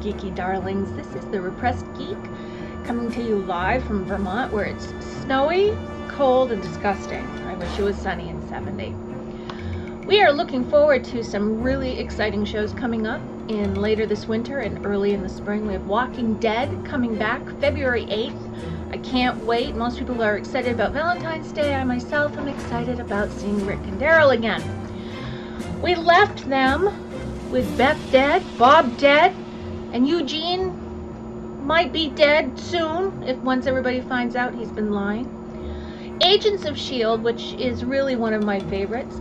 geeky darlings. This is the Repressed Geek coming to you live from Vermont, where it's snowy, cold, and disgusting. I wish it was sunny and 70. We are looking forward to some really exciting shows coming up in later this winter and early in the spring. We have Walking Dead coming back February 8th. I can't wait. Most people are excited about Valentine's Day. I myself am excited about seeing Rick and Daryl again. We left them with Beth dead, Bob dead, and Eugene might be dead soon if once everybody finds out he's been lying. Agents of S.H.I.E.L.D., which is really one of my favorites.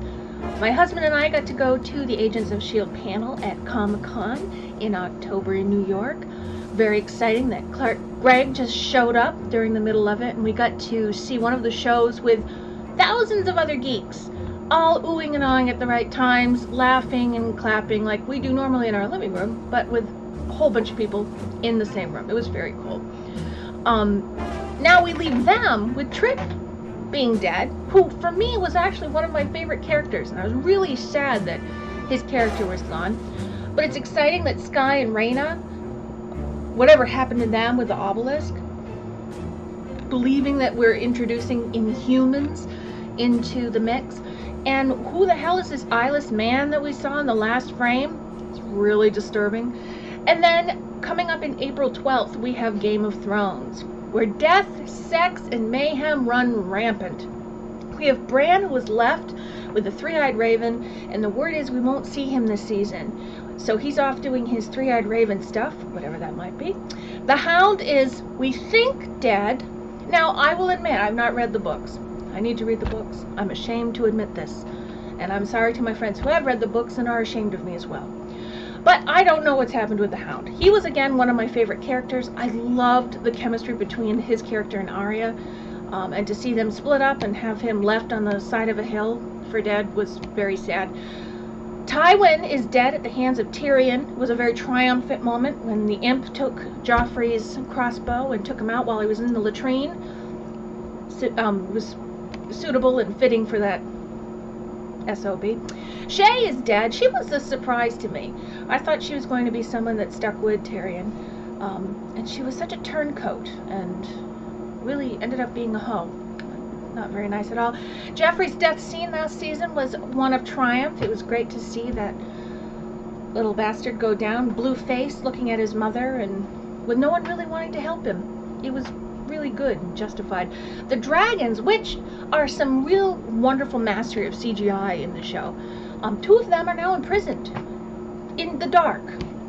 My husband and I got to go to the Agents of S.H.I.E.L.D. panel at Comic-Con in October in New York. Very exciting that Greg just showed up during the middle of it, and we got to see one of the shows with thousands of other geeks, all oohing and awing at the right times, laughing and clapping like we do normally in our living room, but with a whole bunch of people in the same room. It was very cool. Now we leave them with Trick being dead, who for me was actually one of my favorite characters, and I was really sad that his character was gone. But it's exciting that Sky and Raina, whatever happened to them with the obelisk, believing that we're introducing Inhumans into the mix. And who the hell is this eyeless man that we saw in the last frame? It's really disturbing. And then coming up in April 12th, we have Game of Thrones, where death, sex, and mayhem run rampant. We have Bran, who was left with the three-eyed raven, and the word is we won't see him this season. So he's off doing his three-eyed raven stuff, whatever that might be. The Hound is, we think, dead. Now, I will admit, I've not read the books. I need to read the books. I'm ashamed to admit this. And I'm sorry to my friends who have read the books and are ashamed of me as well. But I don't know what's happened with the Hound. He was, again, one of my favorite characters. I loved the chemistry between his character and Arya. And to see them split up and have him left on the side of a hill for dead was very sad. Tywin is dead at the hands of Tyrion. It was a very triumphant moment when the imp took Joffrey's crossbow and took him out while he was in the latrine. Was suitable and fitting for that SOB. Shay is dead. She was a surprise to me. I thought she was going to be someone that stuck with Tyrion. And she was such a turncoat and really ended up being a hoe. Not very nice at all. Joffrey's death scene last season was one of triumph. It was great to see that little bastard go down, blue face, looking at his mother, and with no one really wanting to help him. It was really good and justified. The dragons, which are some real wonderful mastery of CGI in the show, two of them are now imprisoned in the dark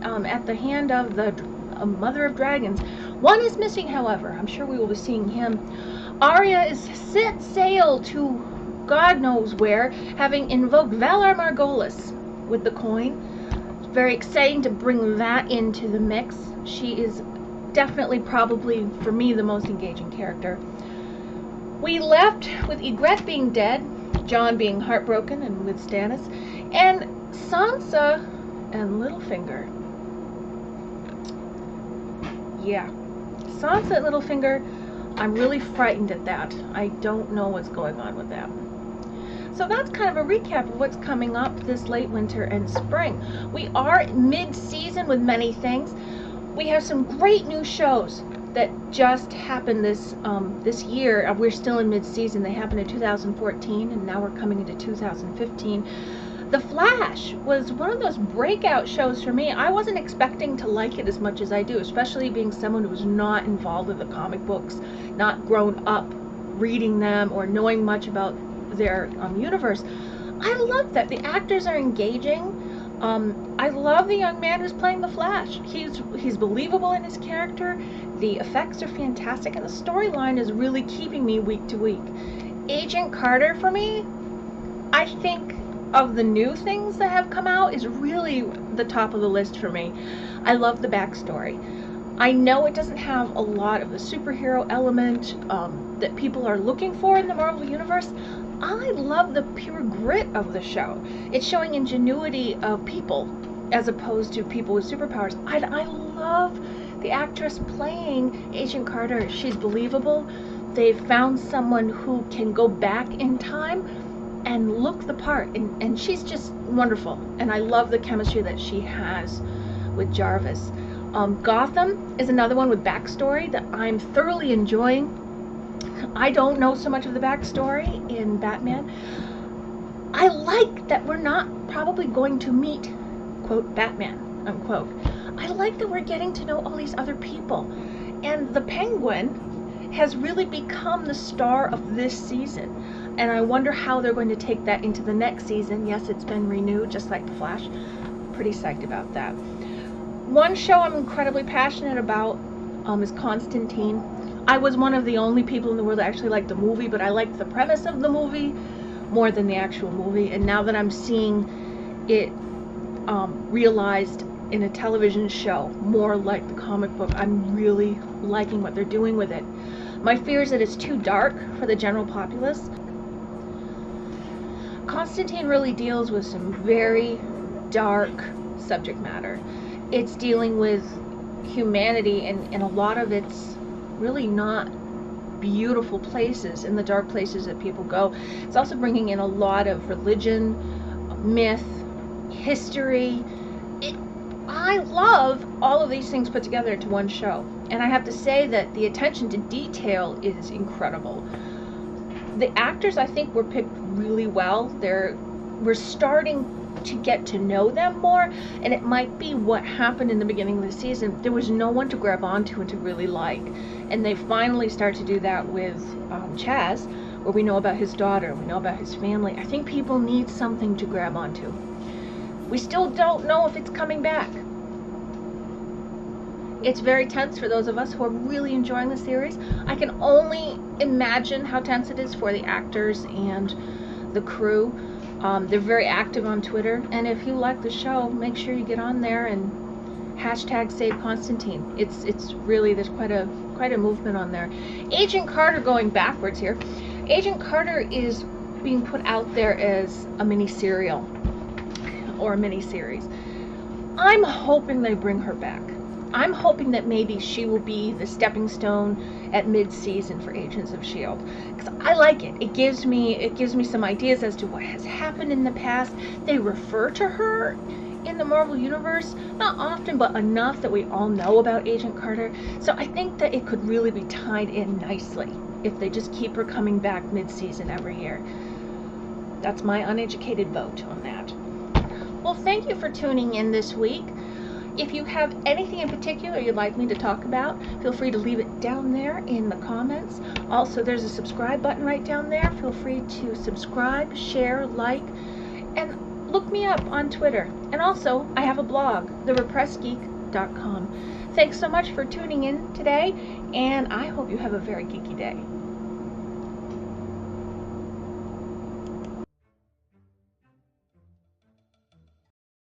at the hand of the mother of dragons. One is missing, however. I'm sure we will be seeing him. Arya is set sail to God knows where, having invoked Valar Morghulis with the coin. It's very exciting to bring that into the mix. She is definitely, probably, for me, the most engaging character. We left with Ygritte being dead, Jon being heartbroken and with Stannis, and Sansa and Littlefinger. Yeah, Sansa and Littlefinger, I'm really frightened at that. I don't know what's going on with that. So that's kind of a recap of what's coming up this late winter and spring. We are mid-season with many things. We have some great new shows that just happened this year. We're still in mid-season. They happened in 2014, and now we're coming into 2015. The Flash was one of those breakout shows for me. I wasn't expecting to like it as much as I do, especially being someone who was not involved with the comic books, not grown up reading them or knowing much about their universe. I love that. The actors are engaging. I love the young man who's playing the Flash. He's believable in his character. The effects are fantastic, and the storyline is really keeping me week to week. Agent Carter, for me, I think of the new things that have come out, is really the top of the list for me. I love the backstory. I know it doesn't have a lot of the superhero element that people are looking for in the Marvel Universe. I love the pure grit of the show. It's showing ingenuity of people as opposed to people with superpowers. I love the actress playing Agent Carter. She's believable. They've found someone who can go back in time and look the part, and she's just wonderful. And I love the chemistry that she has with Jarvis. Gotham is another one with backstory that I'm thoroughly enjoying. I don't know so much of the backstory in Batman. I like that we're not probably going to meet, quote, Batman, unquote. I like that we're getting to know all these other people. And the Penguin has really become the star of this season. And I wonder how they're going to take that into the next season. Yes, it's been renewed, just like The Flash. Pretty psyched about that. One show I'm incredibly passionate about is Constantine. I was one of the only people in the world that actually liked the movie, but I liked the premise of the movie more than the actual movie. And now that I'm seeing it realized in a television show, more like the comic book, I'm really liking what they're doing with it. My fear is that it's too dark for the general populace. Constantine really deals with some very dark subject matter. It's dealing with humanity, and a lot of it's really not beautiful places, in the dark places that people go. It's also bringing in a lot of religion, myth, history. I love all of these things put together into one show, and I have to say that the attention to detail is incredible. The actors, I think, were picked really well. We're starting to get to know them more, and it might be what happened in the beginning of the season. There was no one to grab onto and to really like, and they finally start to do that with Chaz, where we know about his daughter, we know about his family. I think people need something to grab onto. We still don't know if it's coming back. It's very tense for those of us who are really enjoying the series. I can only imagine how tense it is for the actors and the crew. They're very active on Twitter, and if you like the show, make sure you get on there and hashtag Save Constantine. It's really, there's quite a movement on there. Agent Carter, going backwards here. Agent Carter is being put out there as a mini serial or a mini series. I'm hoping they bring her back. I'm hoping that maybe she will be the stepping stone at mid-season for Agents of S.H.I.E.L.D. because I like it. It gives me some ideas as to what has happened in the past. They refer to her in the Marvel Universe, not often, but enough that we all know about Agent Carter. So I think that it could really be tied in nicely if they just keep her coming back mid-season every year. That's my uneducated vote on that. Well, thank you for tuning in this week. If you have anything in particular you'd like me to talk about, feel free to leave it down there in the comments. Also, there's a subscribe button right down there. Feel free to subscribe, share, like, and look me up on Twitter. And also, I have a blog, therepressedgeek.com. Thanks so much for tuning in today, and I hope you have a very geeky day.